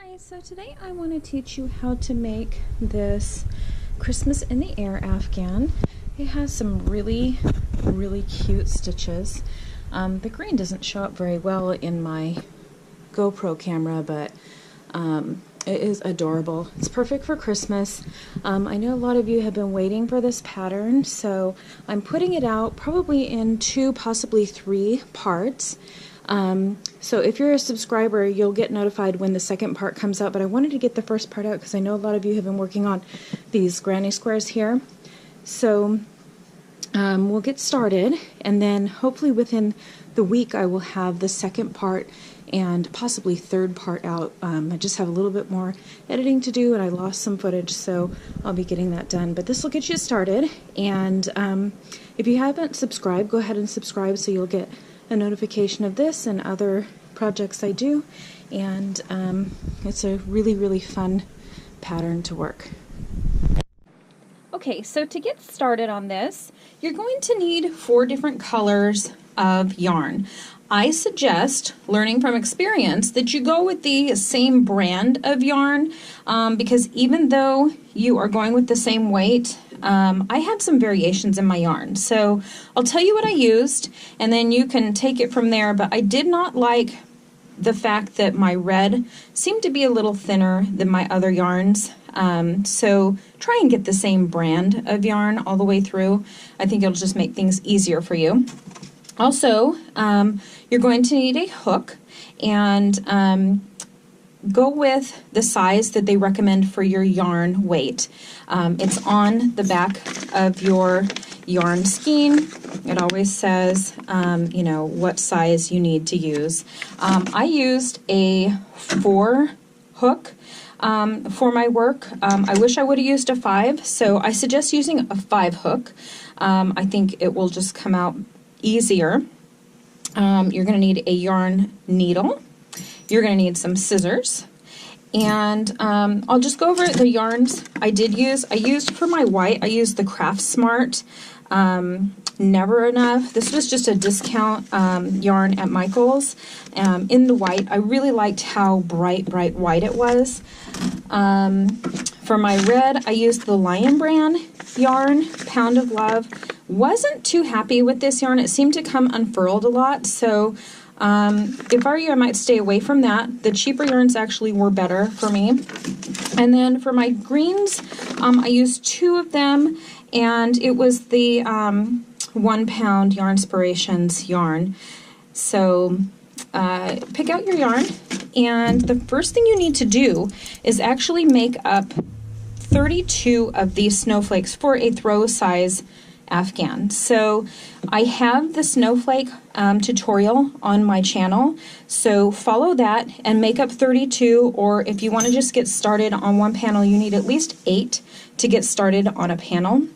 Hi, so today I want to teach you how to make this Christmas in the Air Afghan. It has some really cute stitches. The green doesn't show up very well in my GoPro camera, but it is adorable. It's perfect for Christmas. I know a lot of you have been waiting for this pattern, so I'm putting it out probably in 2, possibly 3 parts. So if you're a subscriber, you'll get notified when the second part comes out, but I wanted to get the first part out because I know a lot of you have been working on these granny squares here. So we'll get started, and then hopefully within the week I will have the second part and possibly third part out. I just have a little bit more editing to do, and I lost some footage, so I'll be getting that done. But this will get you started, and if you haven't subscribed, go ahead and subscribe so you'll get a notification of this and other projects I do, and it's a really fun pattern to work. Okay, so to get started on this, you're going to need 4 different colors of yarn. I suggest, learning from experience, that you go with the same brand of yarn because even though you are going with the same weight, I had some variations in my yarn. So I'll tell you what I used and then you can take it from there, but I did not like the fact that my red seemed to be a little thinner than my other yarns. So try and get the same brand of yarn all the way through. I think it'll just make things easier for you. Also, you're going to need a hook, and go with the size that they recommend for your yarn weight. It's on the back of your yarn skein. It always says, you know, what size you need to use. I used a 4 hook for my work. I wish I would have used a 5, so I suggest using a 5 hook. I think it will just come out easier. You're going to need a yarn needle. You're going to need some scissors, and I'll just go over the yarns I did use. I used for my white, I used the Craft Smart Never Enough. This was just a discount yarn at Michael's. In the white, I really liked how bright white it was. For my red, I used the Lion Brand yarn, Pound of Love. Wasn't too happy with this yarn. It seemed to come unfurled a lot, so if I were you, I might stay away from that. The cheaper yarns actually were better for me. And then for my greens, I used 2 of them, and it was the 1 pound Yarnspirations yarn. So pick out your yarn, and the first thing you need to do is actually make up 32 of these snowflakes for a throw size Afghan. So I have the snowflake tutorial on my channel, so follow that and make up 32, or if you want to just get started on one panel, you need at least 8 to get started on a panel.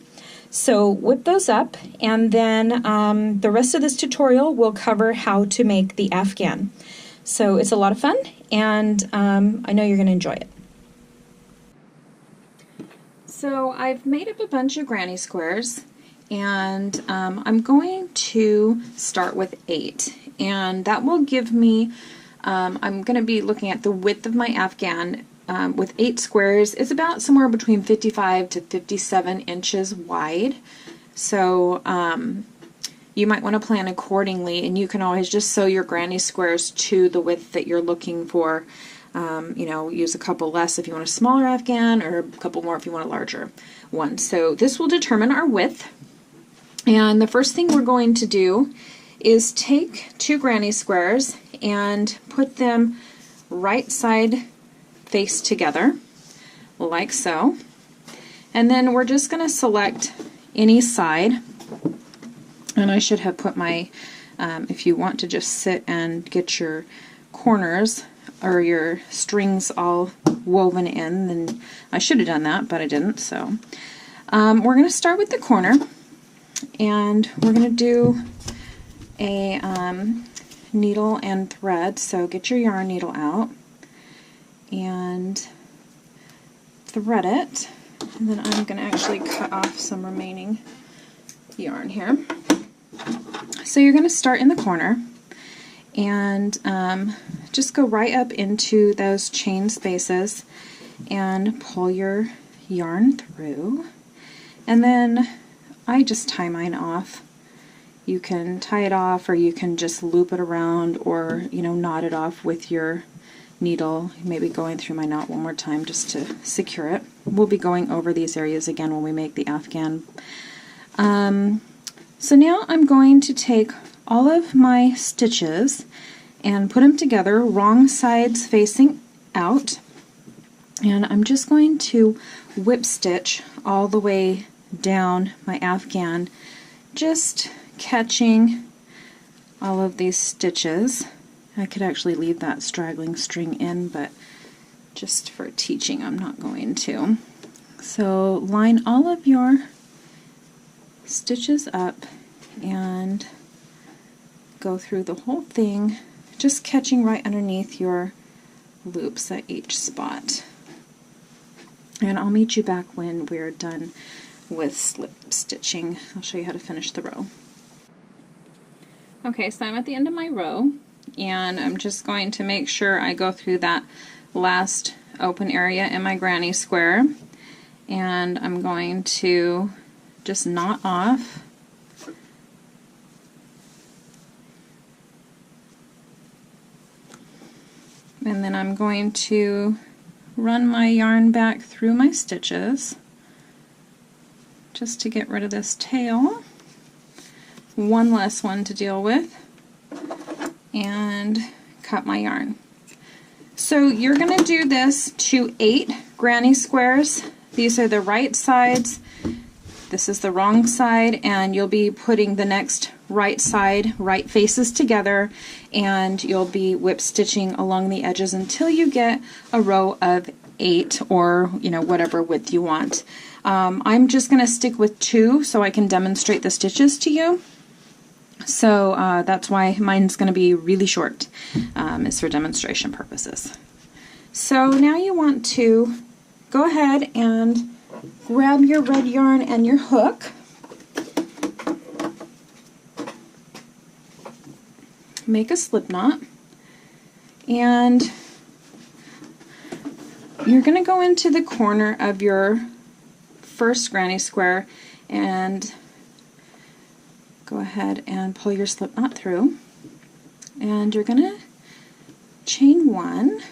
So whip those up, and then the rest of this tutorial will cover how to make the Afghan. So it's a lot of fun, and I know you're going to enjoy it. So I've made up a bunch of granny squares, and I'm going to start with 8, and that will give me, I'm going to be looking at the width of my Afghan. With 8 squares, it's about somewhere between 55 to 57 inches wide, so you might want to plan accordingly, and you can always just sew your granny squares to the width that you're looking for. You know, use a couple less if you want a smaller Afghan, or a couple more if you want a larger one. So this will determine our width. And the first thing we're going to do is take 2 granny squares and put them right side face together, like so. And then we're just going to select any side. And I should have put my, if you want to just sit and get your corners or your strings all woven in, then I should have done that, but I didn't. So we're going to start with the corner, and we're going to do a needle and thread. So get your yarn needle out and thread it, and then I'm going to actually cut off some remaining yarn here. So you're going to start in the corner and just go right up into those chain spaces and pull your yarn through. And then I just tie mine off. You can tie it off, or you can just loop it around, or knot it off with your needle, maybe going through my knot one more time just to secure it. We'll be going over these areas again when we make the Afghan. So now I'm going to take all of my stitches and put them together, wrong sides facing out, and I'm just going to whip stitch all the way down my Afghan, just catching all of these stitches. I could actually leave that straggling string in, but just for teaching I'm not going to. So line all of your stitches up and go through the whole thing, just catching right underneath your loops at each spot. And I'll meet you back when we're done with slip stitching. I'll show you how to finish the row. Okay, so I'm at the end of my row, and I'm just going to make sure I go through that last open area in my granny square, and I'm going to just knot off and then I'm going to run my yarn back through my stitches just to get rid of this tail. One less one to deal with, and cut my yarn. So you're going to do this to 8 granny squares. These are the right sides, this is the wrong side, and you'll be putting the next right side, right faces together, and you'll be whip stitching along the edges until you get a row of 8, or whatever width you want. I'm just going to stick with 2 so I can demonstrate the stitches to you. So that's why mine's going to be really short, is for demonstration purposes. So now you want to go ahead and grab your red yarn and your hook. Make a slip knot, and you're going to go into the corner of your first granny square and go ahead and pull your slip knot through, and you're going to chain 1,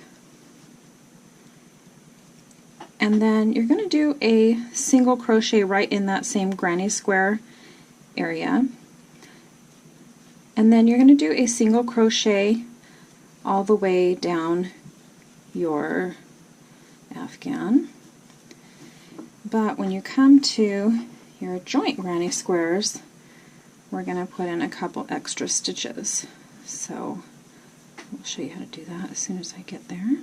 and then you're going to do a single crochet right in that same granny square area, and then you're going to do a single crochet all the way down your Afghan. But when you come to your joint granny squares, we're going to put in a couple extra stitches. So I'll show you how to do that as soon as I get there.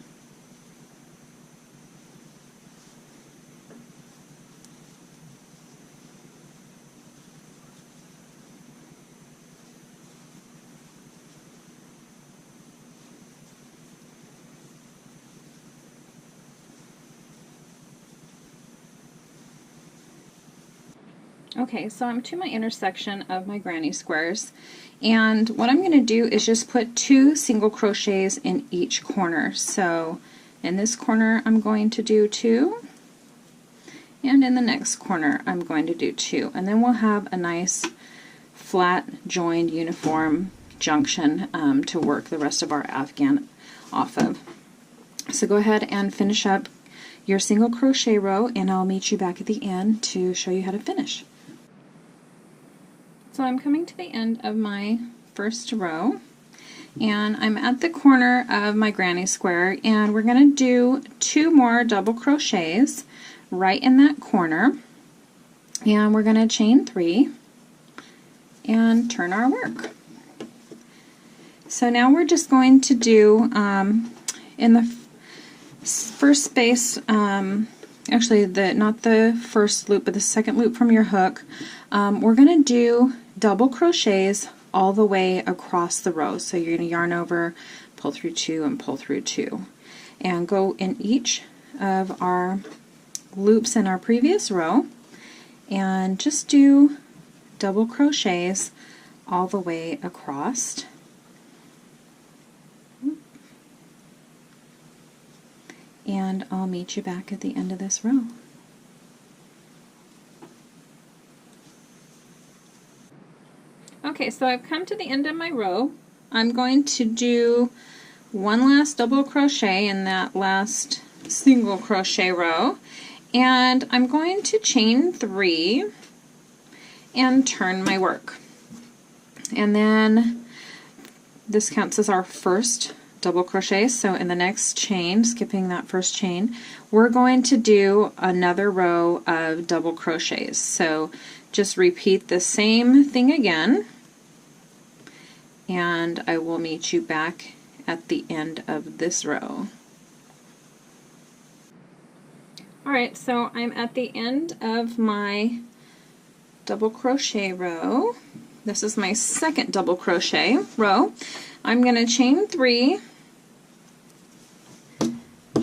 Okay, so I'm to my intersection of my granny squares, and what I'm going to do is just put 2 single crochets in each corner. So in this corner I'm going to do 2, and in the next corner I'm going to do 2, and then we'll have a nice flat joined uniform junction to work the rest of our Afghan off of. So go ahead and finish up your single crochet row, and I'll meet you back at the end to show you how to finish. So I'm coming to the end of my first row, and I'm at the corner of my granny square, and we're going to do 2 more double crochets right in that corner, and we're going to chain 3 and turn our work. So now we're just going to do in the first space, actually not the first loop but the second loop from your hook, we're going to do double crochets all the way across the row. So you're going to yarn over, pull through 2, and pull through 2, and go in each of our loops in our previous row and just do double crochets all the way across. and I'll meet you back at the end of this row. Okay, so I've come to the end of my row. I'm going to do one last double crochet in that last single crochet row, and I'm going to chain 3 and turn my work. And then this counts as our first double crochet, so in the next chain, skipping that first chain, we're going to do another row of double crochets. So just repeat the same thing again, and I will meet you back at the end of this row. Alright, so I'm at the end of my double crochet row. This is my second double crochet row. I'm going to chain 3,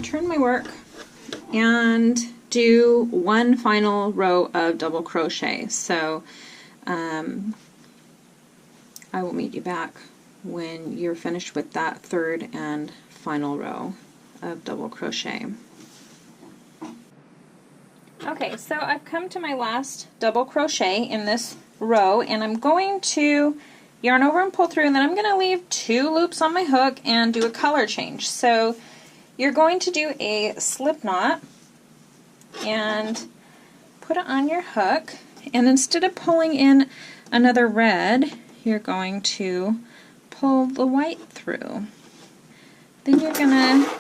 turn my work, and do one final row of double crochet. So I will meet you back when you're finished with that third and final row of double crochet. Okay, so I've come to my last double crochet in this row, and I'm going to yarn over and pull through, and then I'm going to leave 2 loops on my hook and do a color change. So you're going to do a slip knot and put it on your hook, and instead of pulling in another red, you're going to pull the white through. Then you're going to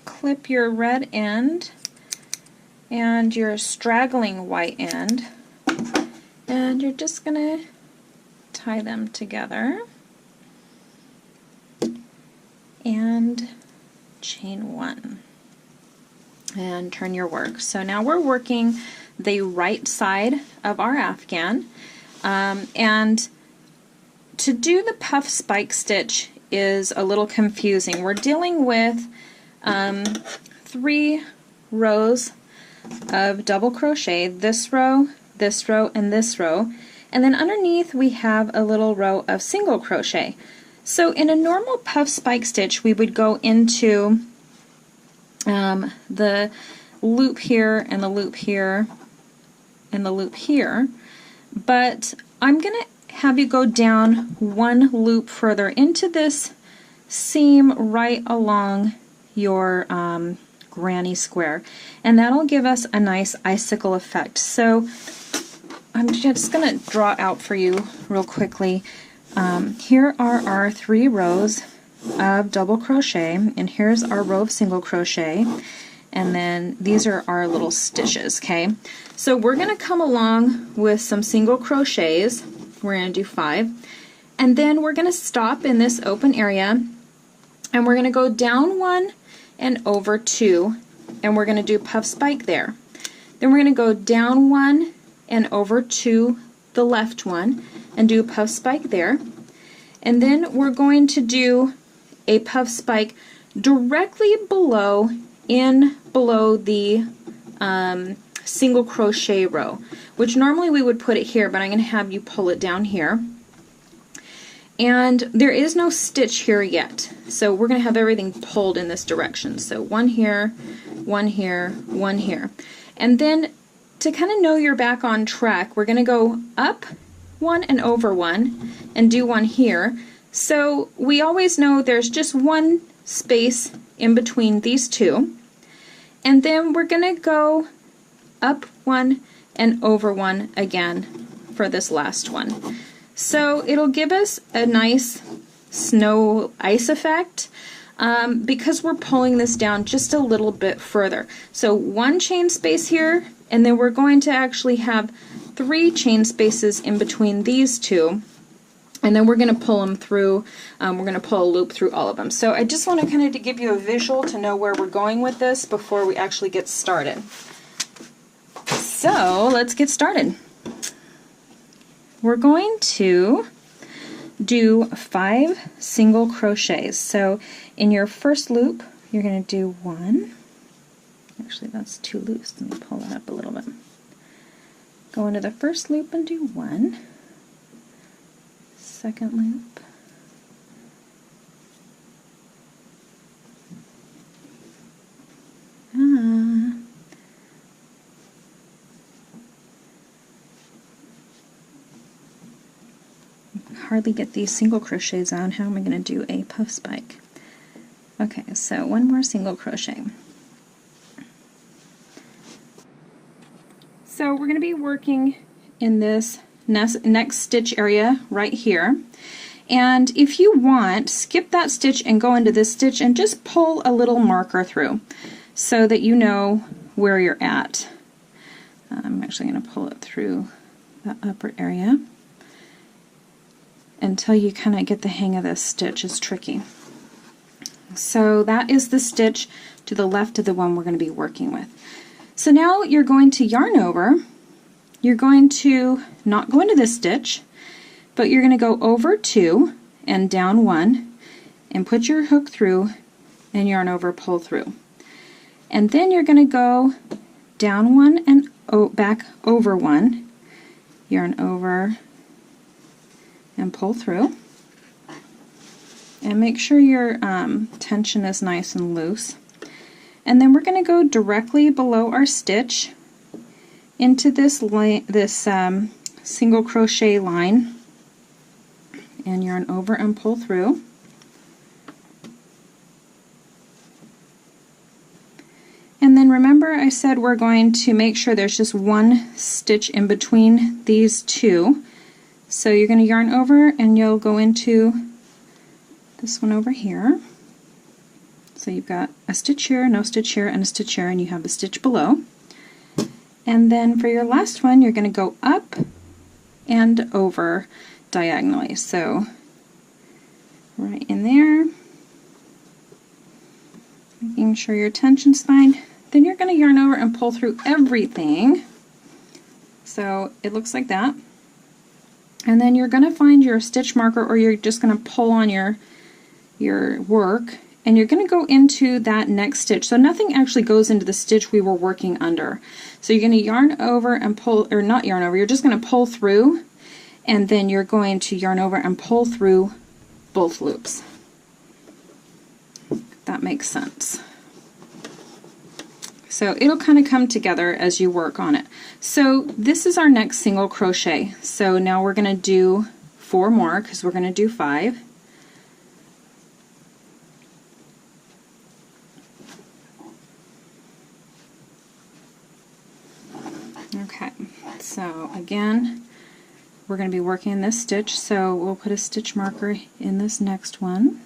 clip your red end and your straggling white end, and you're just going to tie them together and chain 1 and turn your work. So now we're working the right side of our Afghan, and to do the puff spike stitch is a little confusing. We're dealing with 3 rows of double crochet, this row, and this row, and then underneath we have a little row of single crochet. So in a normal puff spike stitch we would go into the loop here and the loop here and the loop here, but I'm going to have you go down 1 loop further into this seam right along your granny square, and that'll give us a nice icicle effect. So I'm just going to draw out for you real quickly. Here are our 3 rows of double crochet, and here's our row of single crochet, and then these are our little stitches. Okay, so we're going to come along with some single crochets. We're going to do 5, and then we're going to stop in this open area, and we're going to go down 1 and over 2, and we're going to do puff spike there. Then we're going to go down 1 and over to the left one and do a puff spike there, and then we're going to do a puff spike directly below the single crochet row, which normally we would put it here, but I'm going to have you pull it down here. And there is no stitch here yet, so we're going to have everything pulled in this direction. So 1 here, 1 here, 1 here. And then to kind of know you're back on track, we're going to go up 1 and over 1 and do 1 here. So we always know there's just 1 space in between these 2. And then we're going to go up 1 and over 1 again for this last one. So it'll give us a nice snow ice effect because we're pulling this down just a little bit further. So 1 chain space here, and then we're going to actually have 3 chain spaces in between these 2, and then we're going to pull them through. We're going to pull a loop through all of them. So I just want to kind of to give you a visual to know where we're going with this before we actually get started. So let's get started. We're going to do 5 single crochets. So in your first loop, you're going to do 1. Actually, that's too loose. Let me pull that up a little bit. Go into the first loop and do 1. Second loop. hardly get these single crochets on. How am I going to do a puff spike? Okay, so one more single crochet. So we're going to be working in this next stitch area right here. And if you want, skip that stitch and go into this stitch and just pull a little marker through so that you know where you're at. I'm actually going to pull it through the upper area until you kind of get the hang of this stitch. It's tricky. So that is the stitch to the left of the one we're going to be working with. So now you're going to yarn over. You're going to not go into this stitch, but you're going to go over 2 and down 1 and put your hook through and yarn over, pull through. And then you're going to go down 1 and back over 1, yarn over and pull through. And make sure your tension is nice and loose. And then we're going to go directly below our stitch into this single crochet line and yarn over and pull through. And then remember I said we're going to make sure there's just one stitch in between these two. So you're going to yarn over and you'll go into this one over here. So you've got a stitch here, no stitch here, and a stitch here, and you have a stitch below. And then for your last one, you're going to go up and over diagonally. So right in there, making sure your tension's fine. Then you're going to yarn over and pull through everything. So it looks like that. And then you're going to find your stitch marker, or you're just going to pull on your work, and you're going to go into that next stitch. So nothing actually goes into the stitch we were working under. So you're going to yarn over and pull, or not yarn over, you're just going to pull through, and then you're going to yarn over and pull through both loops. If that makes sense. So it'll kind of come together as you work on it. So this is our next single crochet. So now we're going to do 4 more because we're going to do 5. Okay, so again, we're going to be working in this stitch, so we'll put a stitch marker in this next one.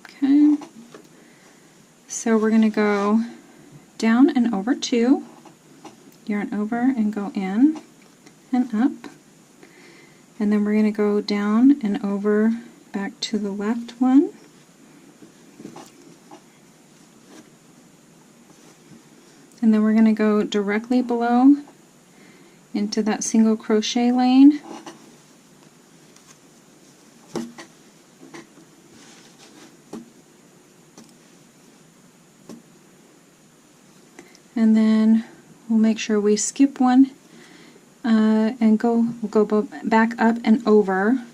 Okay, so we're going to go down and over 2, yarn over and go in and up, and then we're going to go down and over back to the left one. And then we're going to go directly below into that single crochet lane. And then we'll make sure we skip one and we'll go back up and over,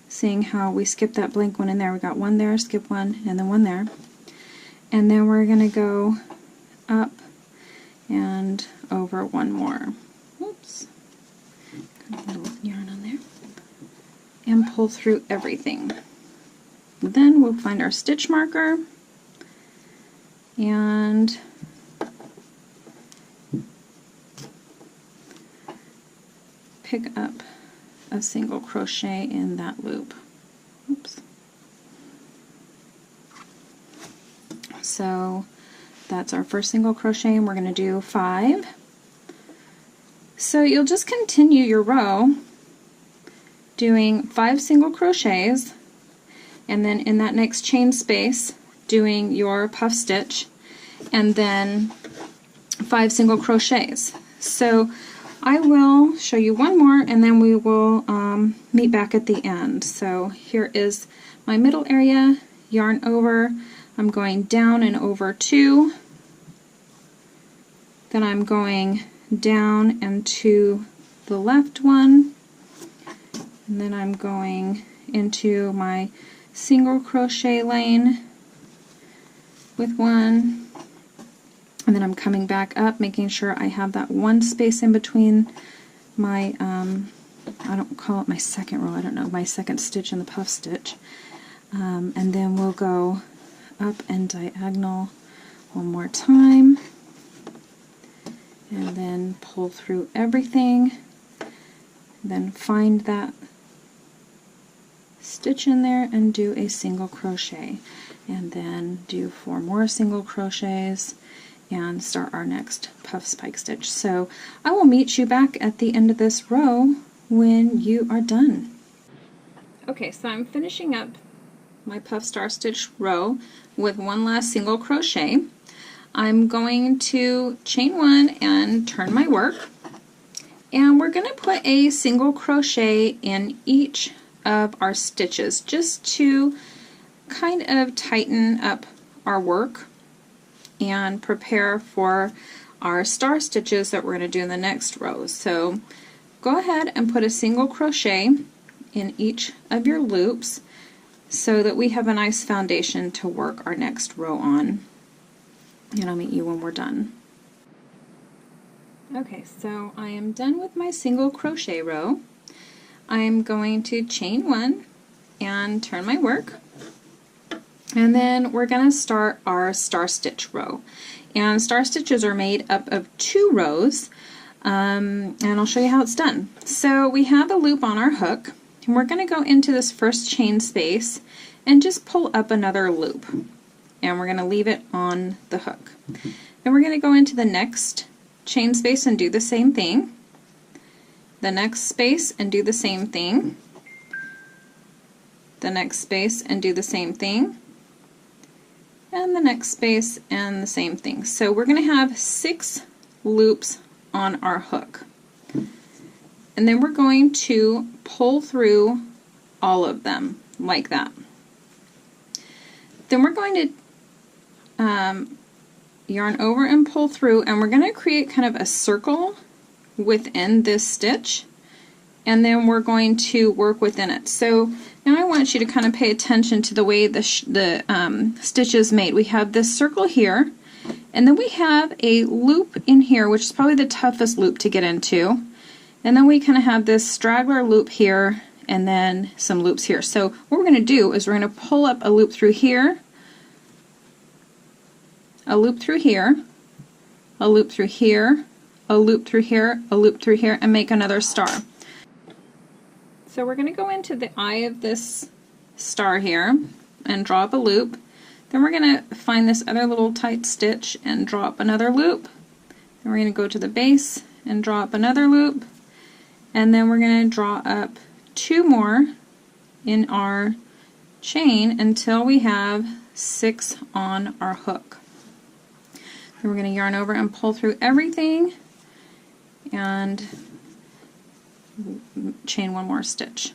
seeing how we skipped that blank one in there. We got one there, skip one, and then one there. And then we're going to go up and over one more. Oops. Got a little yarn on there. And pull through everything. Then we'll find our stitch marker and pick up a single crochet in that loop. Oops. So that's our first single crochet, and we're going to do 5. So you'll just continue your row doing 5 single crochets, and then in that next chain space doing your puff stitch, and then 5 single crochets. So I will show you one more, and then we will meet back at the end. So here is my middle area, yarn over, I'm going down and over 2, then I'm going down and to the left one, and then I'm going into my single crochet lane with 1, And then I'm coming back up, making sure I have that one space in between my, I don't call it my second row, I don't know, my second stitch in the puff stitch. And then we'll go up and diagonal one more time. And then pull through everything. Then find that stitch in there and do a single crochet. And then do 4 more single crochets and start our next puff spike stitch. So I will meet you back at the end of this row when you are done. Okay, so I'm finishing up my puff star stitch row with one last single crochet. I'm going to chain 1 and turn my work, and we're going to put a single crochet in each of our stitches just to kind of tighten up our work and prepare for our star stitches that we're going to do in the next row. So go ahead and put a single crochet in each of your loops so that we have a nice foundation to work our next row on. And I'll meet you when we're done. Okay, so I am done with my single crochet row. I'm going to chain 1 and turn my work. And then we're going to start our star stitch row. And star stitches are made up of 2 rows, and I'll show you how it's done. So we have a loop on our hook, and we're going to go into this first chain space and just pull up another loop. And we're going to leave it on the hook. Then we're going to go into the next chain space and do the same thing. The next space and do the same thing. The next space and do the same thing. And the next space and the same thing. So we're going to have 6 loops on our hook. And then we're going to pull through all of them like that. Then we're going to yarn over and pull through, and we're going to create kind of a circle within this stitch, and then we're going to work within it. So now I want you to kind of pay attention to the way the stitch is made. We have this circle here, and then we have a loop in here, which is probably the toughest loop to get into, and then we kind of have this straggler loop here, and then some loops here. So what we're going to do is we're going to pull up a loop through here, a loop through here, a loop through here, a loop through here, a loop through here, and make another star. So we're going to go into the eye of this star here and draw up a loop. Then we're going to find this other little tight stitch and draw up another loop. Then we're going to go to the base and draw up another loop. And then we're going to draw up 2 more in our chain until we have 6 on our hook. Then we're going to yarn over and pull through everything and chain 1 more stitch.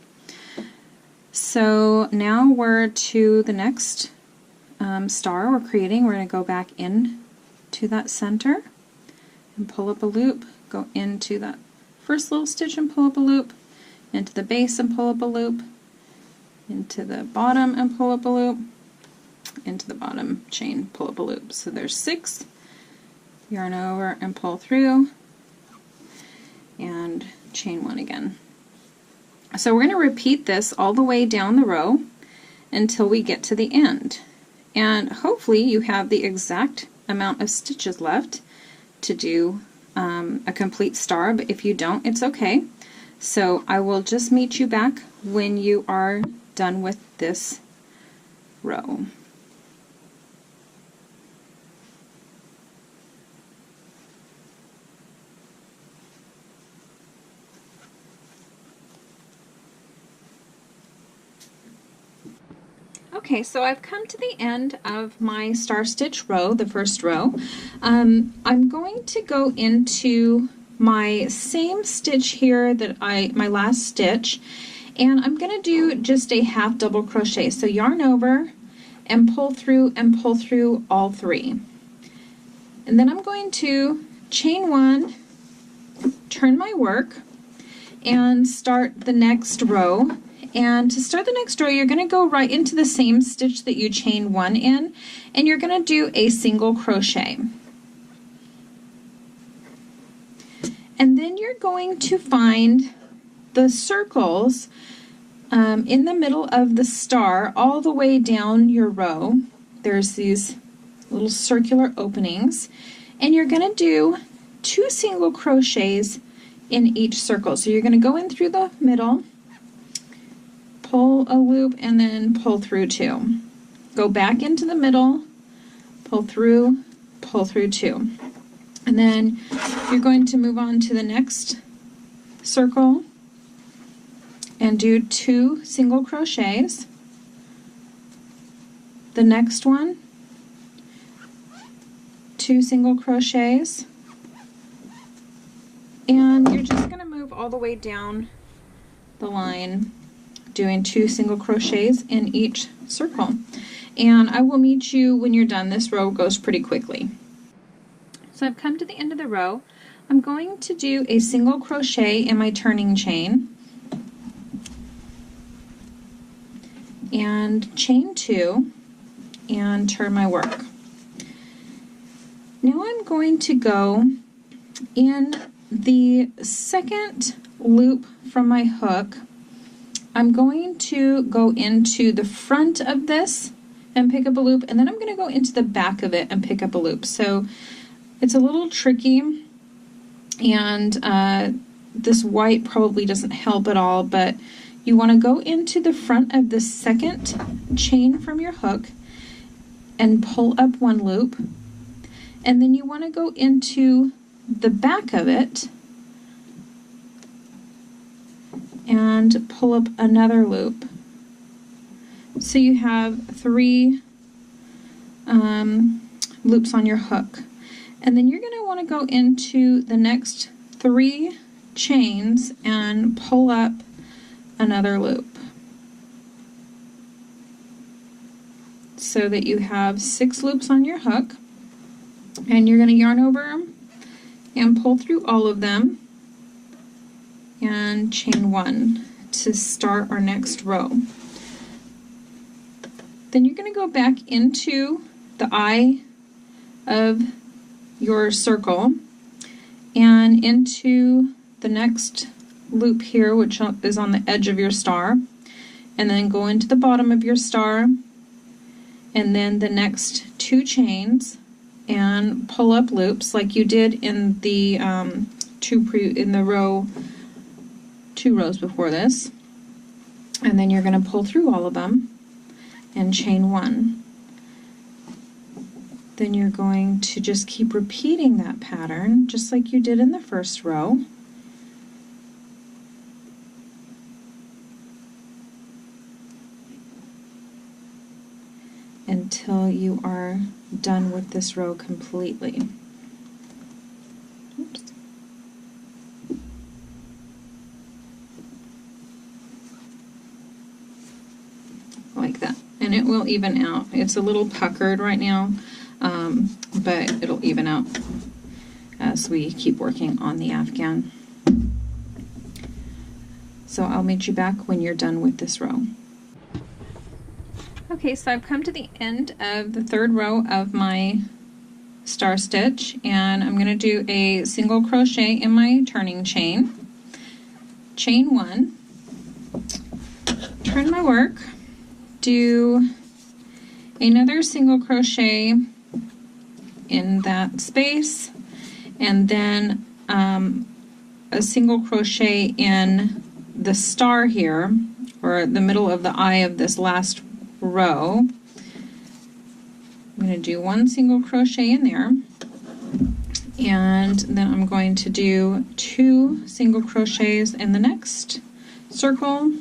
So now we're to the next star we're creating. We're going to go back in to that center and pull up a loop, go into that first little stitch and pull up a loop, into the base and pull up a loop, into the bottom and pull up a loop, into the bottom chain, pull up a loop. So there's 6. Yarn over and pull through and chain 1 again. So we're going to repeat this all the way down the row until we get to the end. And hopefully you have the exact amount of stitches left to do a complete star, but if you don't, it's okay. So I will just meet you back when you are done with this row. Okay, so I've come to the end of my star stitch row, the first row. I'm going to go into my same stitch here that my last stitch, and I'm going to do just a half double crochet. So yarn over and pull through all 3. And then I'm going to chain 1, turn my work, and start the next row. And to start the next row, you're going to go right into the same stitch that you chained 1 in, and you're going to do a single crochet. then you're going to find the circles in the middle of the star all the way down your row. There's these little circular openings, and you're going to do 2 single crochets in each circle. So you're going to go in through the middle, pull a loop, and then pull through 2. Go back into the middle, pull through 2. And then you're going to move on to the next circle and do 2 single crochets. The next one, 2 single crochets, and you're just going to move all the way down the line doing 2 single crochets in each circle. And I will meet you when you're done. This row goes pretty quickly. So I've come to the end of the row. I'm going to do a single crochet in my turning chain and chain 2 and turn my work. Now I'm going to go in the second loop from my hook. I'm going to go into the front of this and pick up a loop, and then I'm going to go into the back of it and pick up a loop. So it's a little tricky, and this white probably doesn't help at all, but you want to go into the front of the second chain from your hook and pull up 1 loop, and then you want to go into the back of it and pull up another loop. So you have 3 loops on your hook, and then you're going to want to go into the next 3 chains and pull up another loop so that you have 6 loops on your hook, and you're going to yarn over and pull through all of them and chain 1 to start our next row. Then you're going to go back into the eye of your circle and into the next loop here, which is on the edge of your star, and then go into the bottom of your star, and then the next 2 chains and pull up loops like you did in the two rows before this, and then you're going to pull through all of them and chain 1. Then you're going to just keep repeating that pattern just like you did in the first row. Until you are done with this row completely. Oops. Like that. And it will even out. It's a little puckered right now, but it'll even out as we keep working on the Afghan. So I'll meet you back when you're done with this row. Okay, so I've come to the end of the 3rd row of my star stitch, and I'm going to do a single crochet in my turning chain, chain 1, turn my work, do another single crochet in that space, and then a single crochet in the star here, or the middle of the eye of this last row. I'm going to do 1 single crochet in there, and then I'm going to do 2 single crochets in the next circle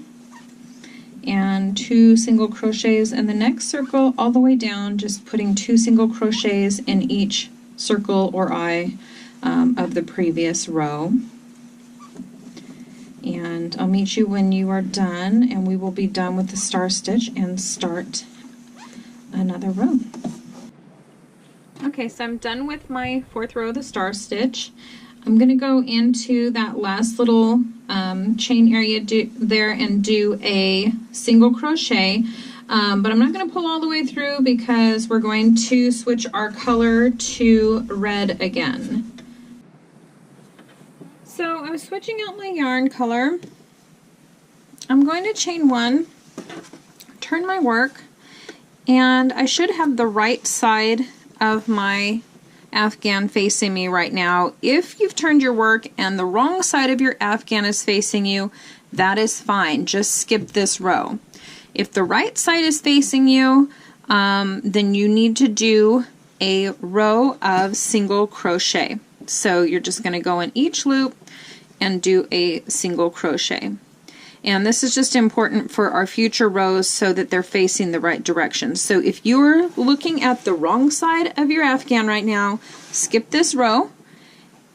and 2 single crochets in the next circle, all the way down, just putting 2 single crochets in each circle or eye of the previous row. And I'll meet you when you are done, and we will be done with the star stitch and start another row. Okay, so I'm done with my 4th row of the star stitch. I'm going to go into that last little chain area there and do a single crochet, but I'm not going to pull all the way through because we're going to switch our color to red again. So I'm switching out my yarn color. I'm going to chain one, turn my work, and I should have the right side of my Afghan facing me right now. If you've turned your work and the wrong side of your Afghan is facing you, that is fine. Just skip this row. If the right side is facing you, then you need to do a row of single crochet. So you're just going to go in each loop and do a single crochet. And this is just important for our future rows so that they're facing the right direction. So if you're looking at the wrong side of your Afghan right now, skip this row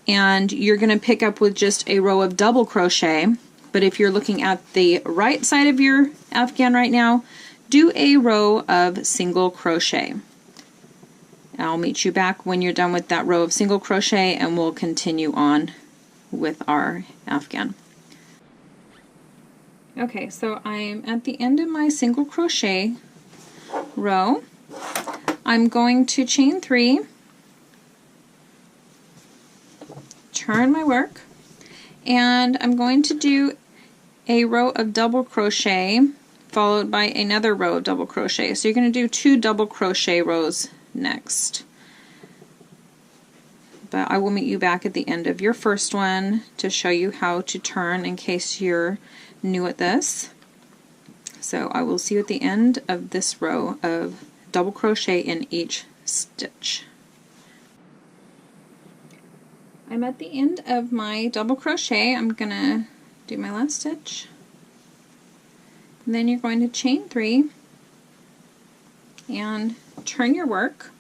and you're going to pick up with just a row of double crochet. But if you're looking at the right side of your Afghan right now, do a row of single crochet. I'll meet you back when you're done with that row of single crochet and we'll continue on with our Afghan. Okay, so I'm at the end of my single crochet row. I'm going to chain 3, turn my work, and I'm going to do a row of double crochet followed by another row of double crochet. So you're going to do 2 double crochet rows next. But I will meet you back at the end of your first one to show you how to turn in case you're new at this. So I will see you at the end of this row of double crochet in each stitch. I'm at the end of my double crochet. I'm gonna do my last stitch. And then you're going to chain 3 and turn your work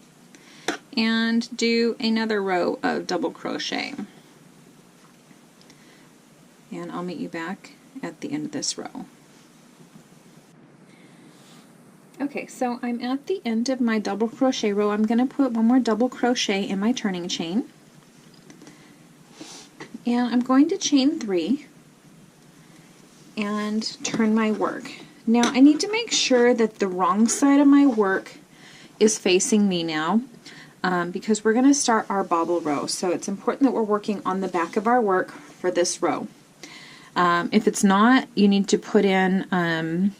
and do another row of double crochet. And I'll meet you back at the end of this row. Okay, so I'm at the end of my double crochet row. I'm going to put one more double crochet in my turning chain. And I'm going to chain 3 and turn my work. Now I need to make sure that the wrong side of my work is facing me now because we're going to start our bobble row. So it's important that we're working on the back of our work for this row. If it's not, you need to put in an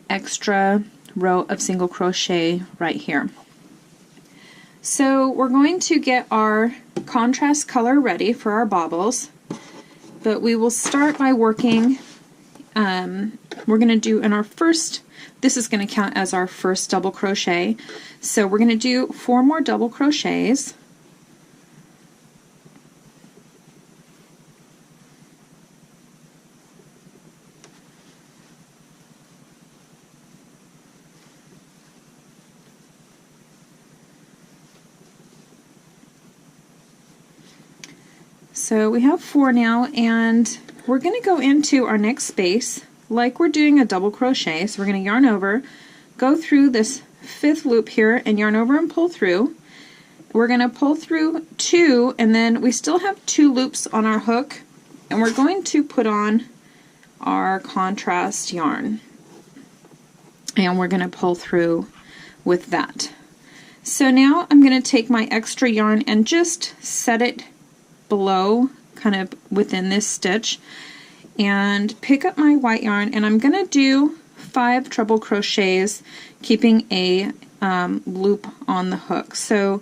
extra row of single crochet right here. So we're going to get our contrast color ready for our bobbles, but we will start by working, we're going to do in our first, this is going to count as our first double crochet, so we're going to do 4 more double crochets. So we have 4 now, and we're going to go into our next space like we're doing a double crochet. So we're going to yarn over, go through this 5th loop here and yarn over and pull through. We're going to pull through 2, and then we still have 2 loops on our hook, and we're going to put on our contrast yarn, and we're going to pull through with that. So now I'm going to take my extra yarn and just set it below, kind of within this stitch, and pick up my white yarn, and I'm going to do 5 treble crochets, keeping a loop on the hook. So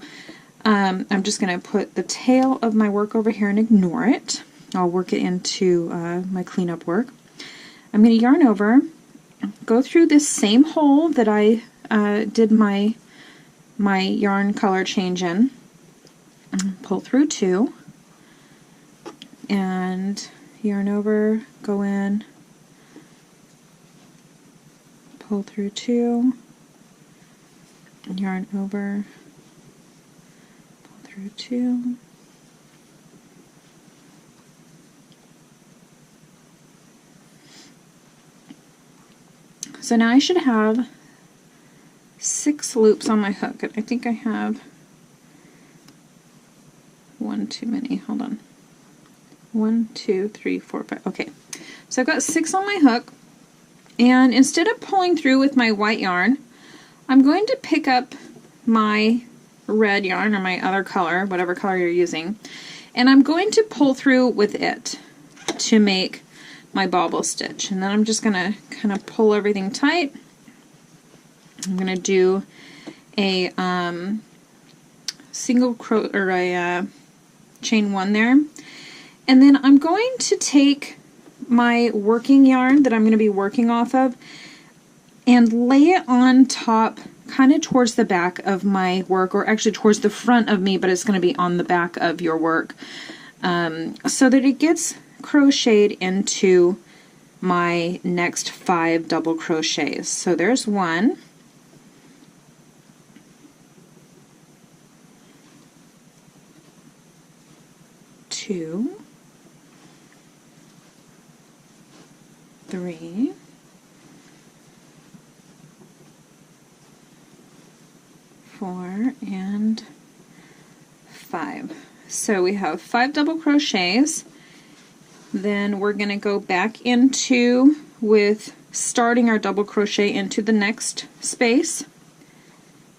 I'm just going to put the tail of my work over here and ignore it. I'll work it into my cleanup work. I'm going to yarn over, go through this same hole that I did my yarn color change in, pull through 2, and yarn over, go in, pull through 2, yarn over, pull through 2, so now I should have 6 loops on my hook. I think I have 1 too many. Hold on. 1, 2, 3, 4, 5. Okay, so I've got 6 on my hook, and instead of pulling through with my white yarn, I'm going to pick up my red yarn or my other color, whatever color you're using, and I'm going to pull through with it to make my bobble stitch. And then I'm just going to kind of pull everything tight. I'm going to do a chain 1 there, and then I'm going to take my working yarn that I'm going to be working off of and lay it on top, kind of towards the back of my work, or actually towards the front of me, but it's going to be on the back of your work, so that it gets crocheted into my next 5 double crochets. So there's 1, 2, 3, 4, and 5. So we have 5 double crochets. Then we're going to go back into with starting our double crochet into the next space.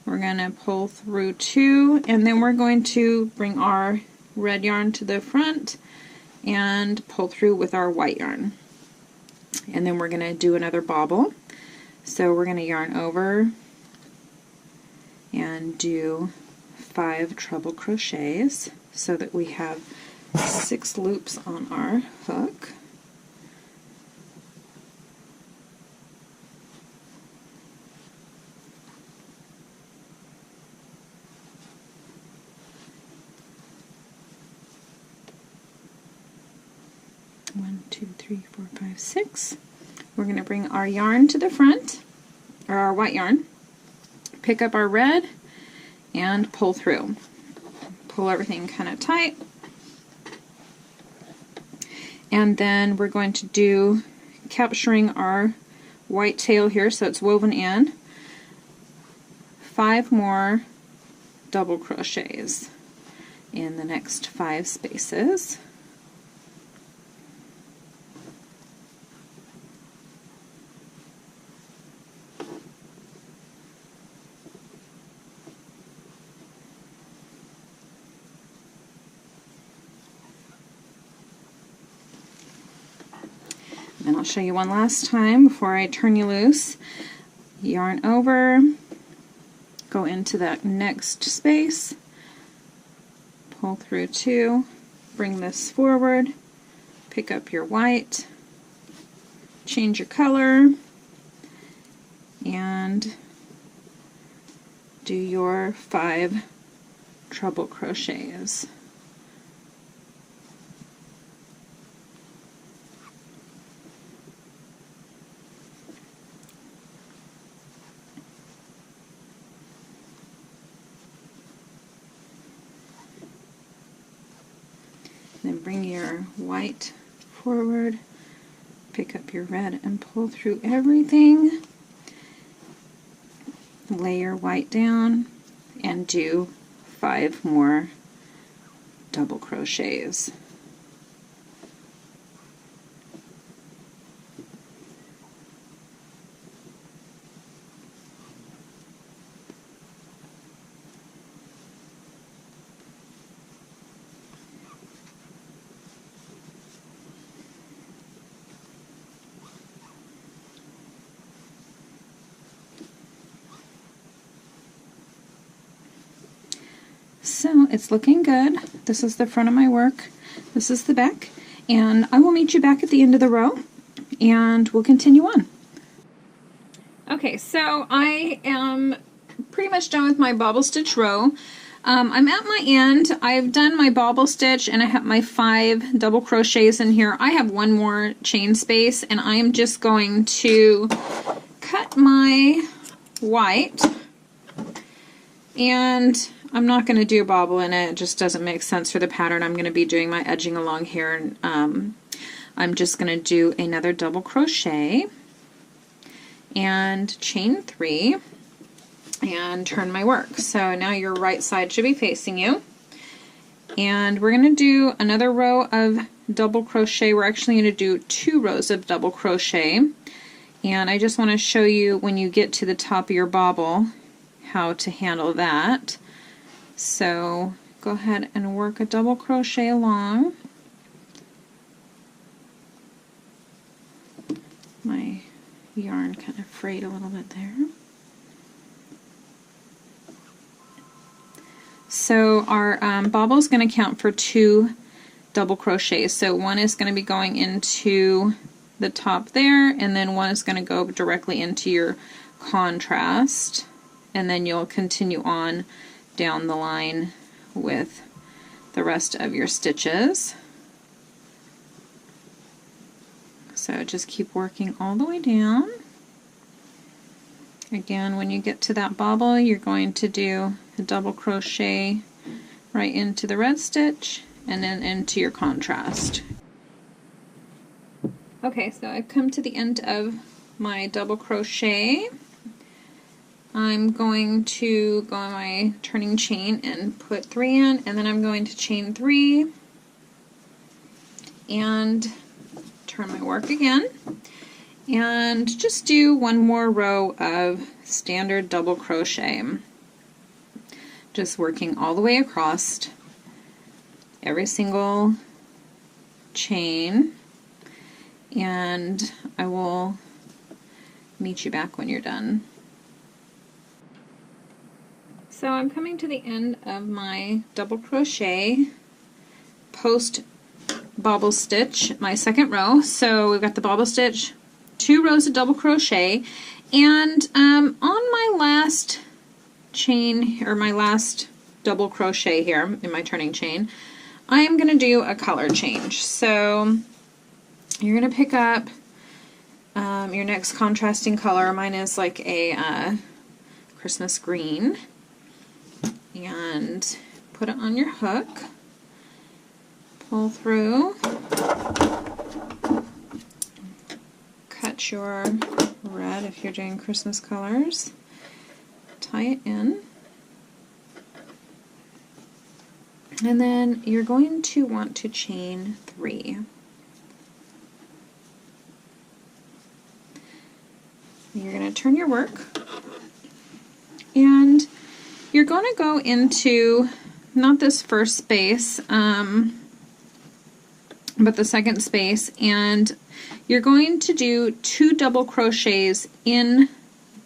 We're going to pull through 2, and then we're going to bring our red yarn to the front and pull through with our white yarn. And then we're going to do another bobble. So we're going to yarn over and do 5 treble crochets so that we have 6 loops on our hook. One, 2, 3, 4, 5, 6. We're going to bring our yarn to the front, or our white yarn, pick up our red, and pull through. Pull everything kind of tight. And then we're going to do, capturing our white tail here so it's woven in, 5 more double crochets in the next 5 spaces. And I'll show you one last time before I turn you loose. Yarn over, go into that next space, pull through 2, bring this forward, pick up your white, change your color, and do your 5 treble crochets. Then bring your white forward, pick up your red and pull through everything. Lay your white down and do 5 more double crochets. So it's looking good. This is the front of my work. This is the back. And I will meet you back at the end of the row and we'll continue on. Okay, so I am pretty much done with my bobble stitch row. I'm at my end. I've done my bobble stitch and I have my 5 double crochets in here. I have 1 more chain space and I am just going to cut my white, and I'm not going to do a bobble in it. It just doesn't make sense for the pattern. I'm going to be doing my edging along here, and I'm just going to do another double crochet and chain 3 and turn my work. So now your right side should be facing you, and we're going to do another row of double crochet. We're actually going to do 2 rows of double crochet, and I just want to show you when you get to the top of your bobble how to handle that. So go ahead and work a double crochet along. My yarn kind of frayed a little bit there. So our bobble is going to count for 2 double crochets. So one is going to be going into the top there, and then one is going to go directly into your contrast, and then you'll continue on down the line with the rest of your stitches. So just keep working all the way down. Again, when you get to that bobble, you're going to do a double crochet right into the red stitch and then into your contrast. Okay, so I've come to the end of my double crochet. I'm going to go on my turning chain and put 3 in, and then I'm going to chain 3 and turn my work again, and just do one more row of standard double crochet, just working all the way across every single chain, and I will meet you back when you're done. So I'm coming to the end of my double crochet post bobble stitch, my second row. So we've got the bobble stitch, 2 rows of double crochet, and on my last chain, or my last double crochet here in my turning chain, I am going to do a color change. So you're going to pick up your next contrasting color. Mine is like a Christmas green, and put it on your hook, pull through, cut your red if you're doing Christmas colors, tie it in, and then you're going to want to chain 3. You're going to turn your work, and you're going to go into not this first space, but the second space, and you're going to do 2 double crochets in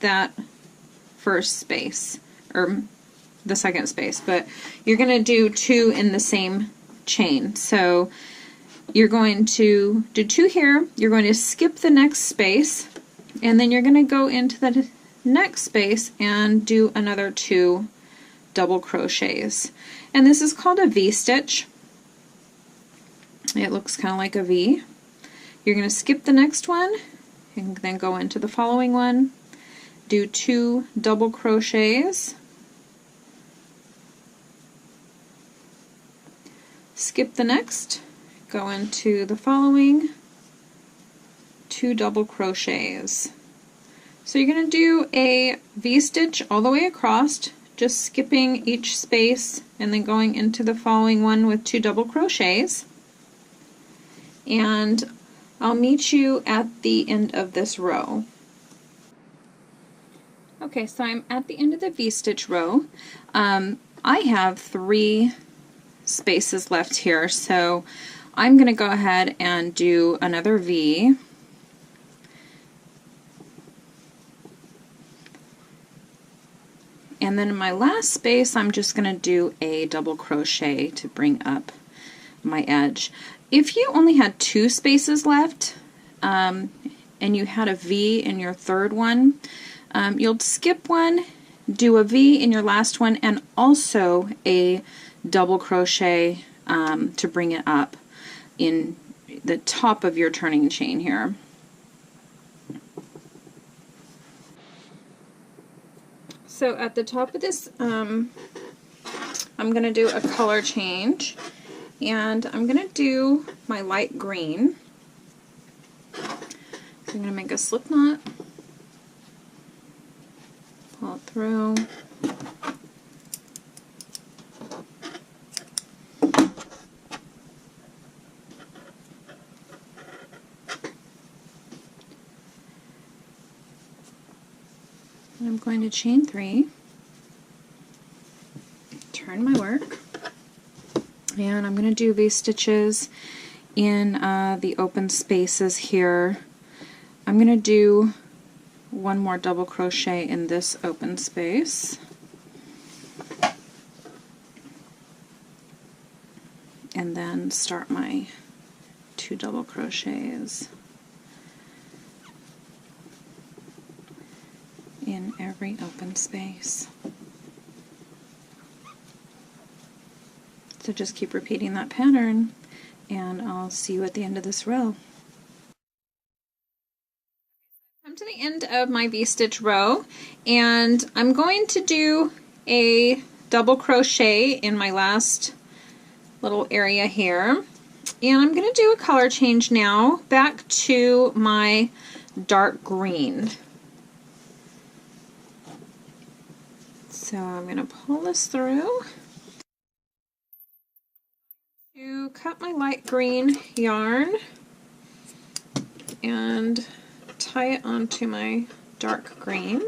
that first space, or the second space, but you're going to do 2 in the same chain. So you're going to do 2 here, you're going to skip the next space, and then you're going to go into the next space and do another 2 double crochets. And this is called a V-stitch. It looks kind of like a V. You're going to skip the next one and then go into the following one, do 2 double crochets, skip the next, go into the following, 2 double crochets. So you're going to do a V-stitch all the way across, just skipping each space and then going into the following one with 2 double crochets. And I'll meet you at the end of this row. Okay, so I'm at the end of the V-stitch row. I have 3 spaces left here, so I'm going to go ahead and do another V. And then in my last space, I'm just going to do a double crochet to bring up my edge. If you only had 2 spaces left, and you had a V in your third one, you'll skip one, do a V in your last one, and also a double crochet to bring it up in the top of your turning chain here. So at the top of this, I'm going to do a color change, and I'm going to do my light green. So I'm going to make a slip knot, pull it through, and I'm going to chain 3, turn my work, And I'm going to do V-stitches in the open spaces here. I'm going to do one more double crochet in this open space. And then start my 2 double crochets in every open space. So just keep repeating that pattern, and I'll see you at the end of this row. I'm to the end of my V-stitch row, and I'm going to do a double crochet in my last little area here, and I'm going to do a color change now back to my dark green. So I'm going to pull this through to cut my light green yarn and tie it onto my dark green.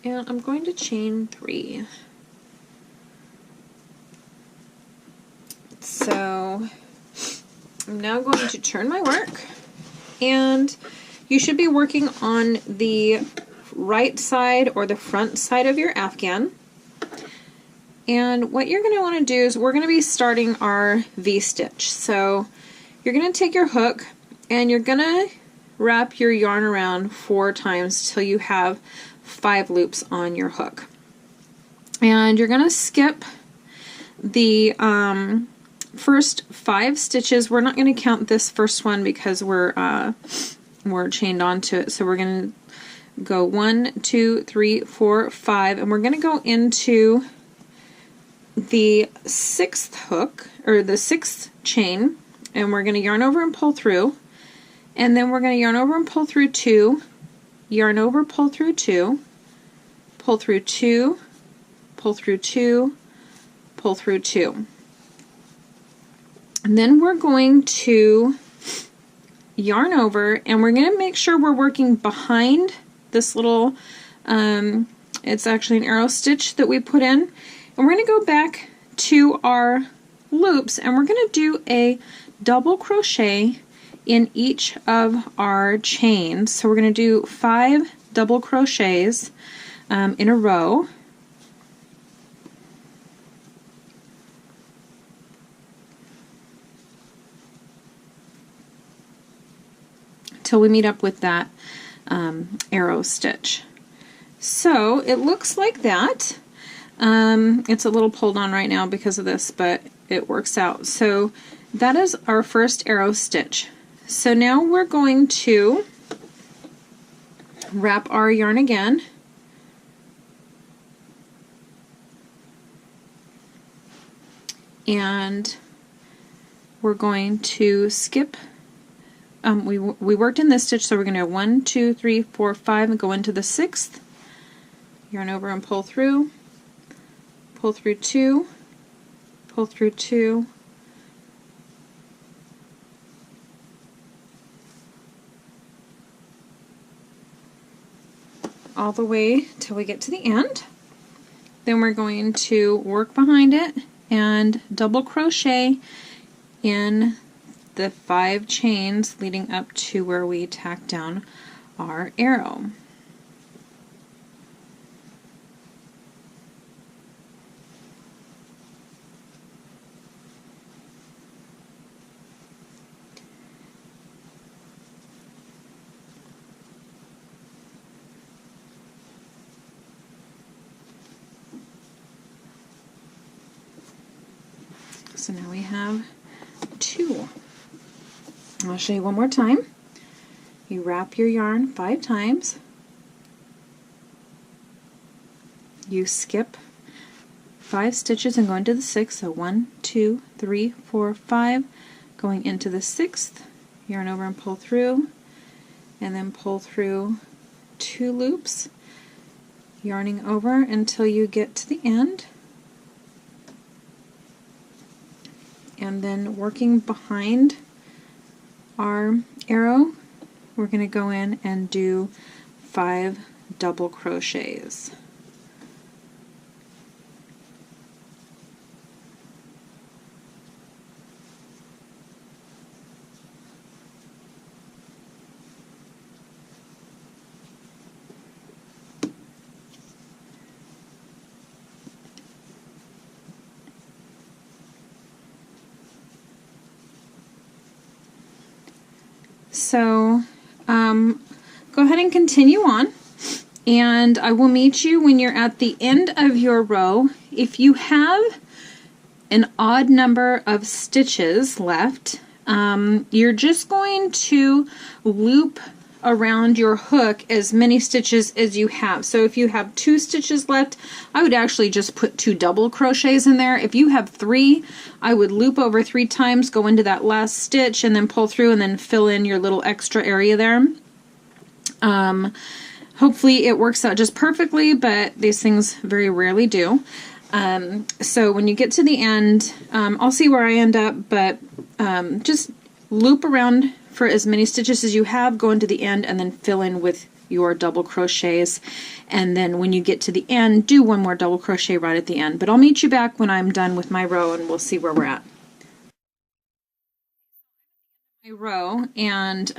And I'm going to chain 3. So I'm now going to turn my work, and you should be working on the right side or the front side of your Afghan. And what you're going to want to do is we're going to be starting our V-stitch. So you're going to take your hook and you're going to wrap your yarn around 4 times till you have 5 loops on your hook. And you're going to skip the first 5 stitches. We're not going to count this first one because we're chained onto it. So we're going to go 1, 2, 3, 4, 5, and we're going to go into the 6th hook, or the 6th chain, and we're going to yarn over and pull through, and then we're going to yarn over and pull through 2, yarn over, pull through 2, pull through 2, pull through 2, pull through 2. And then we're going to yarn over, and we're going to make sure we're working behind this little, it's actually an arrow stitch that we put in. And we're going to go back to our loops, and we're going to do a double crochet in each of our chains. So we're going to do 5 double crochets in a row. Till we meet up with that arrow stitch. So it looks like that. It's a little pulled on right now because of this, but it works out. So that is our first arrow stitch. So now we're going to wrap our yarn again. And we're going to skip, we worked in this stitch, so we're going to go 1, 2, 3, 4, 5 and go into the 6th. Yarn over and pull through. Pull through 2, pull through 2, all the way till we get to the end. Then we're going to work behind it and double crochet in the 5 chains leading up to where we tack down our arrow. So now we have 2. I'll show you one more time. You wrap your yarn 5 times. You skip 5 stitches and go into the 6th. So 1, 2, 3, 4, 5. Going into the 6th, yarn over and pull through, and then pull through 2 loops, yarning over until you get to the end. And then working behind our arrow, we're going to go in and do 5 double crochets. So go ahead and continue on, and I will meet you when you're at the end of your row. If you have an odd number of stitches left, you're just going to loop around your hook as many stitches as you have. So if you have 2 stitches left, I would actually just put 2 double crochets in there. If you have 3, I would loop over 3 times, go into that last stitch, and then pull through and then fill in your little extra area there. Hopefully it works out just perfectly, but these things very rarely do. So when you get to the end, I'll see where I end up, but just loop around for as many stitches as you have, go into the end, and then fill in with your double crochets. And then when you get to the end, do 1 more double crochet right at the end. But I'll meet you back when I'm done with my row, and we'll see where we're at. My row, and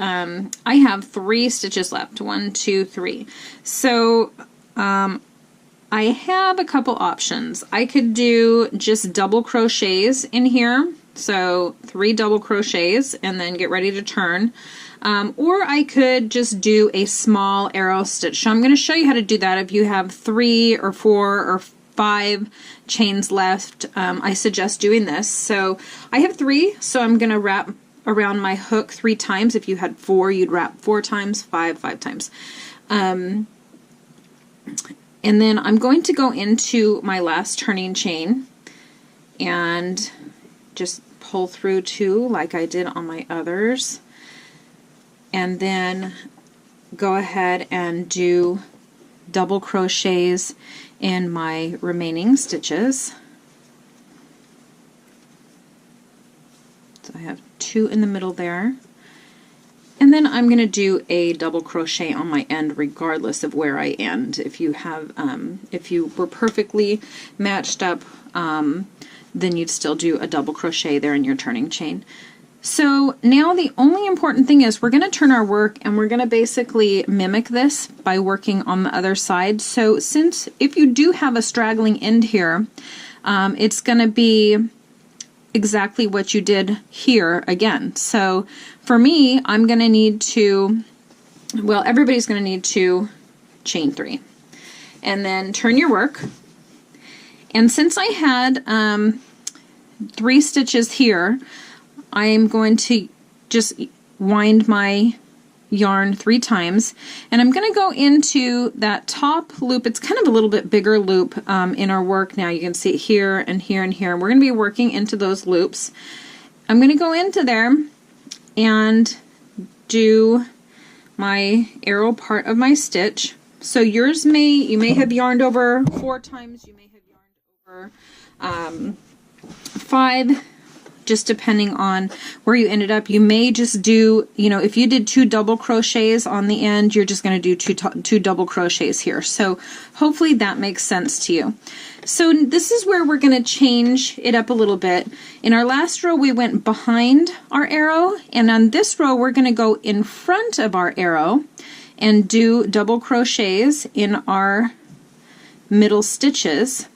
I have 3 stitches left. 1, 2, 3. So I have a couple options. I could do just double crochets in here, so 3 double crochets, and then get ready to turn. Or I could just do a small arrow stitch. So I'm going to show you how to do that. If you have 3 or 4 or 5 chains left, I suggest doing this. So I have 3, so I'm going to wrap around my hook 3 times. If you had 4, you'd wrap 4 times, 5 times. And then I'm going to go into my last turning chain and just pull through 2 like I did on my others, and then go ahead and do double crochets in my remaining stitches. So I have 2 in the middle there. And then I'm going to do a double crochet on my end regardless of where I end. If you have, if you were perfectly matched up, then you'd still do a double crochet there in your turning chain. So now the only important thing is we're going to turn our work, and we're going to basically mimic this by working on the other side. So since if you do have a straggling end here, it's going to be exactly what you did here again. So for me, I'm going to need to, well, everybody's going to need to chain 3 and then turn your work. And since I had 3 stitches here, I am going to just wind my yarn 3 times, and I'm going to go into that top loop. It's kind of a little bit bigger loop in our work now. You can see it here and here and here, and we're going to be working into those loops. I'm going to go into there and do my arrow part of my stitch. So yours you may have yarned over 4 times, you may have yarned over 5, just depending on where you ended up. You may just do, you know, if you did 2 double crochets on the end, you're just going to do two double crochets here. So hopefully that makes sense to you. So this is where we're going to change it up a little bit. In our last row, we went behind our arrow, and on this row, we're going to go in front of our arrow and do double crochets in our middle stitches.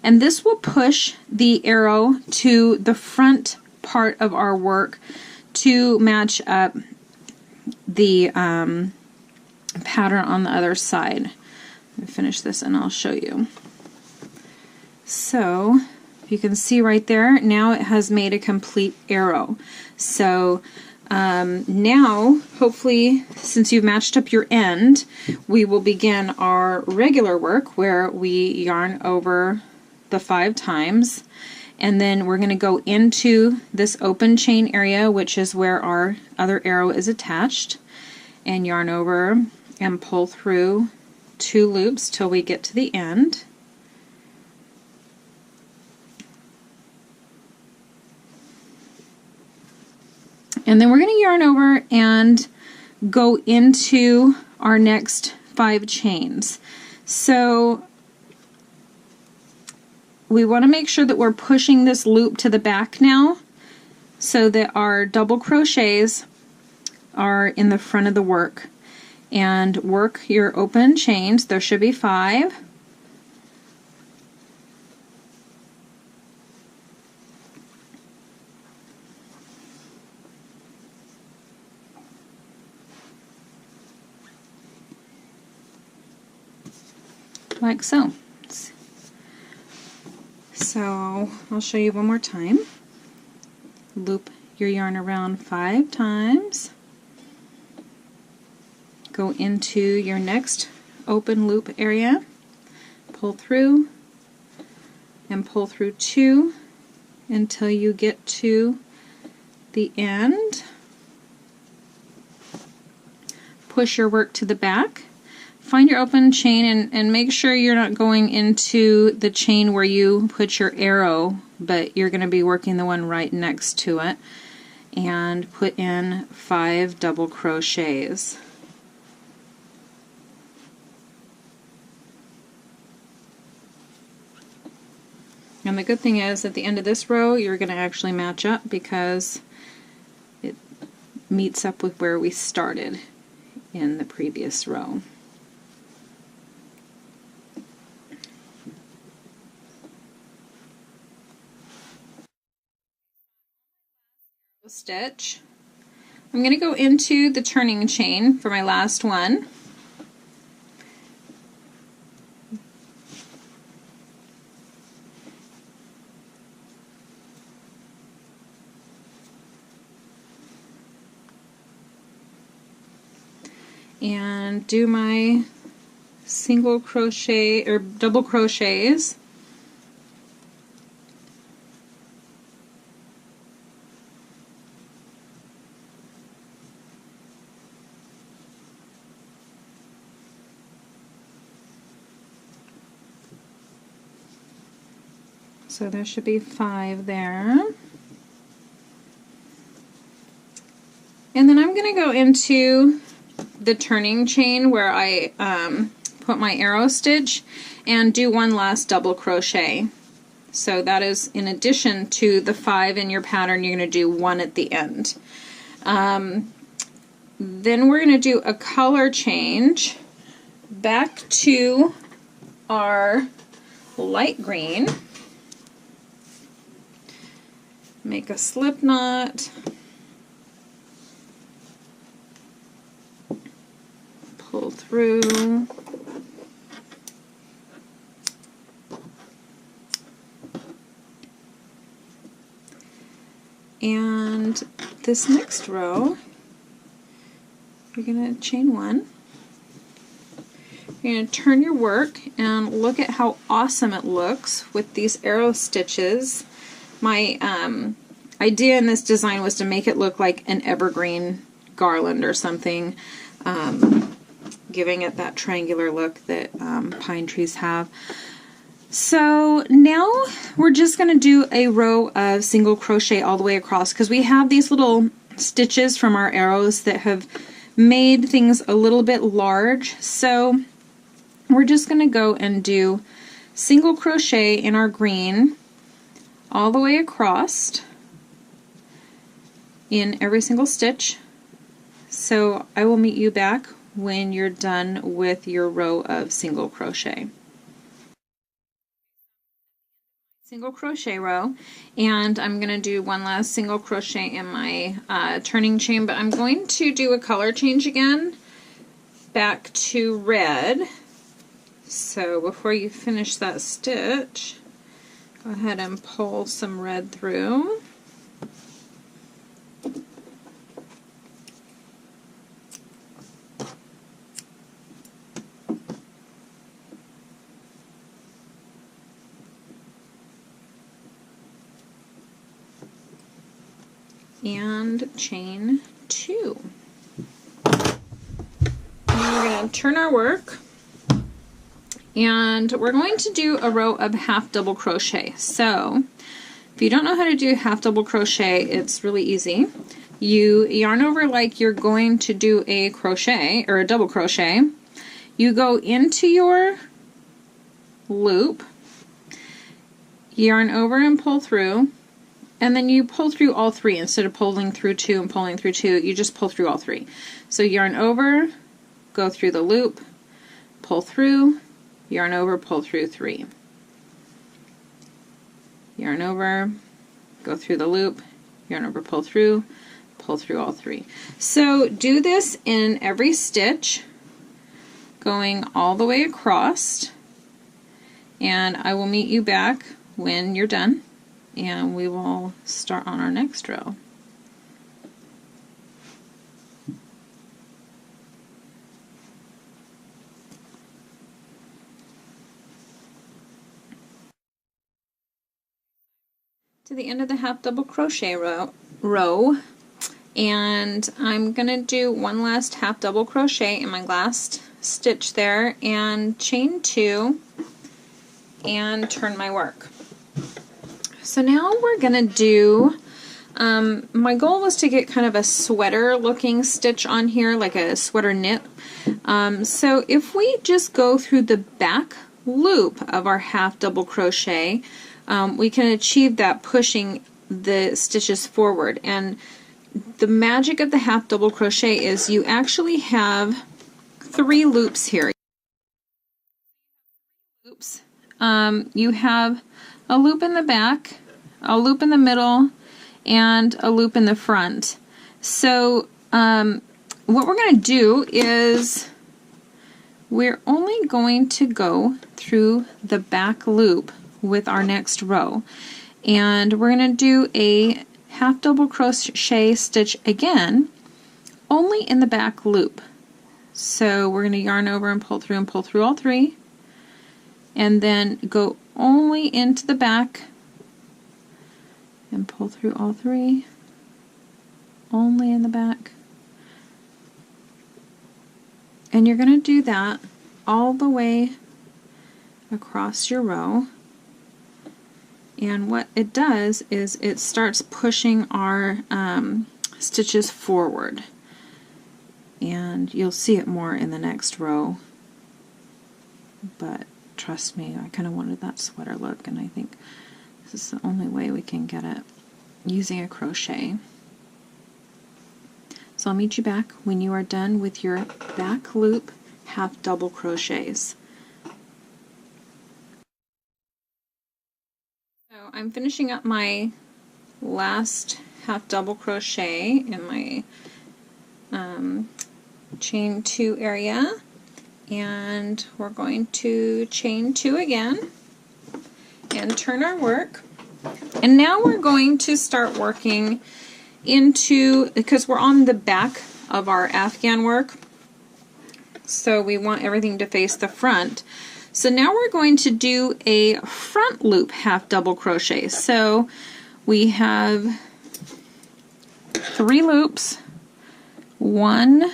And this will push the arrow to the front part of our work to match up the pattern on the other side. Let me finish this and I'll show you. So you can see right there, now it has made a complete arrow. So now, hopefully, since you've matched up your end, we will begin our regular work where we yarn over the 5 times, and then we're going to go into this open chain area, which is where our other arrow is attached, and yarn over and pull through 2 loops till we get to the end. And then we're going to yarn over and go into our next 5 chains. So we want to make sure that we're pushing this loop to the back now so that our double crochets are in the front of the work. And work your open chains. There should be 5. like so. So I'll show you one more time. Loop your yarn around 5 times. Go into your next open loop area, pull through, and pull through 2 until you get to the end. Push your work to the back. Find your open chain and make sure you're not going into the chain where you put your arrow, but you're going to be working the one right next to it. And put in 5 double crochets. And the good thing is, at the end of this row, you're going to actually match up because it meets up with where we started in the previous row. Stitch. I'm going to go into the turning chain for my last one. And do my single crochet or double crochets. So there should be 5 there. And then I'm going to go into the turning chain where I put my arrow stitch and do one last double crochet. So that is in addition to the 5 in your pattern, you're going to do 1 at the end. Then we're going to do a color change back to our light green. Make a slip knot, pull through, and this next row you're going to chain 1. You're going to turn your work and look at how awesome it looks with these arrow stitches. My idea in this design was to make it look like an evergreen garland or something, giving it that triangular look that pine trees have. So now we're just going to do a row of single crochet all the way across because we have these little stitches from our arrows that have made things a little bit large. So we're just going to go and do single crochet in our green all the way across in every single stitch. So I will meet you back when you're done with your row of single crochet. Single crochet row, and I'm going to do one last single crochet in my turning chain, but I'm going to do a color change again back to red. So before you finish that stitch, go ahead and pull some red through. And chain 2. And we're going to turn our work, and we're going to do a row of half double crochet. So if you don't know how to do half double crochet, it's really easy. You yarn over like you're going to do a crochet or a double crochet. You go into your loop, yarn over and pull through, and then you pull through all 3. Instead of pulling through 2 and pulling through 2, you just pull through all 3. So yarn over, go through the loop, pull through, yarn over, pull through 3. Yarn over, go through the loop, yarn over, pull through all 3. So do this in every stitch, going all the way across. and I will meet you back when you're done, and we will start on our next row. To the end of the half double crochet row, and I'm gonna do one last half double crochet in my last stitch there, and chain 2 and turn my work. So now we're gonna do, my goal was to get kind of a sweater looking stitch on here, like a sweater knit. So if we just go through the back loop of our half double crochet, we can achieve that pushing the stitches forward. And the magic of the half double crochet is you actually have 3 loops here. Loops. You have a loop in the back, a loop in the middle, and a loop in the front. So what we're going to do is we're only going to go through the back loop with our next row, and we're going to do a half double crochet stitch again, only in the back loop. So we're going to yarn over and pull through all 3, and then go only into the back and pull through all 3, only in the back. And you're going to do that all the way across your row. And what it does is it starts pushing our stitches forward. And you'll see it more in the next row. But trust me, I kind of wanted that sweater look, and I think this is the only way we can get it using a crochet. So I'll meet you back when you are done with your back loop half double crochets. So I'm finishing up my last half double crochet in my chain 2 area, and we're going to chain 2 again and turn our work. And now we're going to start working into, because we're on the back of our Afghan work, so we want everything to face the front. So now we're going to do a front loop half double crochet. So we have 3 loops, 1,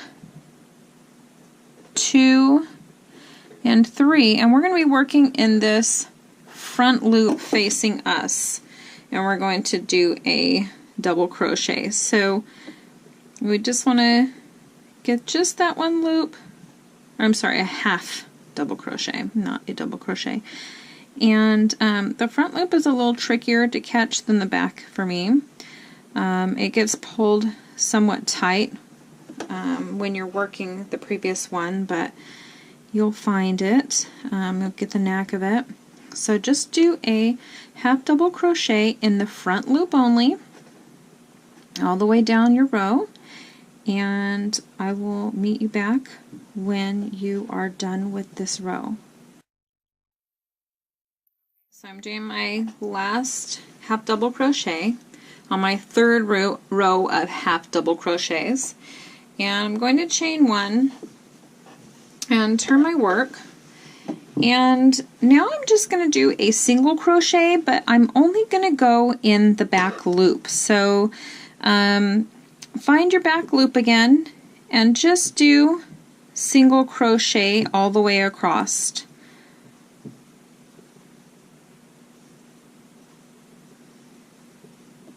2, and 3, and we're going to be working in this front loop facing us, and we're going to do a double crochet. So we just want to get just that one loop, or I'm sorry, a half double crochet, not a double crochet. And the front loop is a little trickier to catch than the back for me. It gets pulled somewhat tight when you're working the previous one, but you'll find it. You'll get the knack of it. So just do a half double crochet in the front loop only, all the way down your row, and I will meet you back when you are done with this row. So I'm doing my last half double crochet on my 3rd row of half double crochets, and I'm going to chain 1 and turn my work. And now I'm just going to do a single crochet, but I'm only going to go in the back loop. So find your back loop again and just do single crochet all the way across.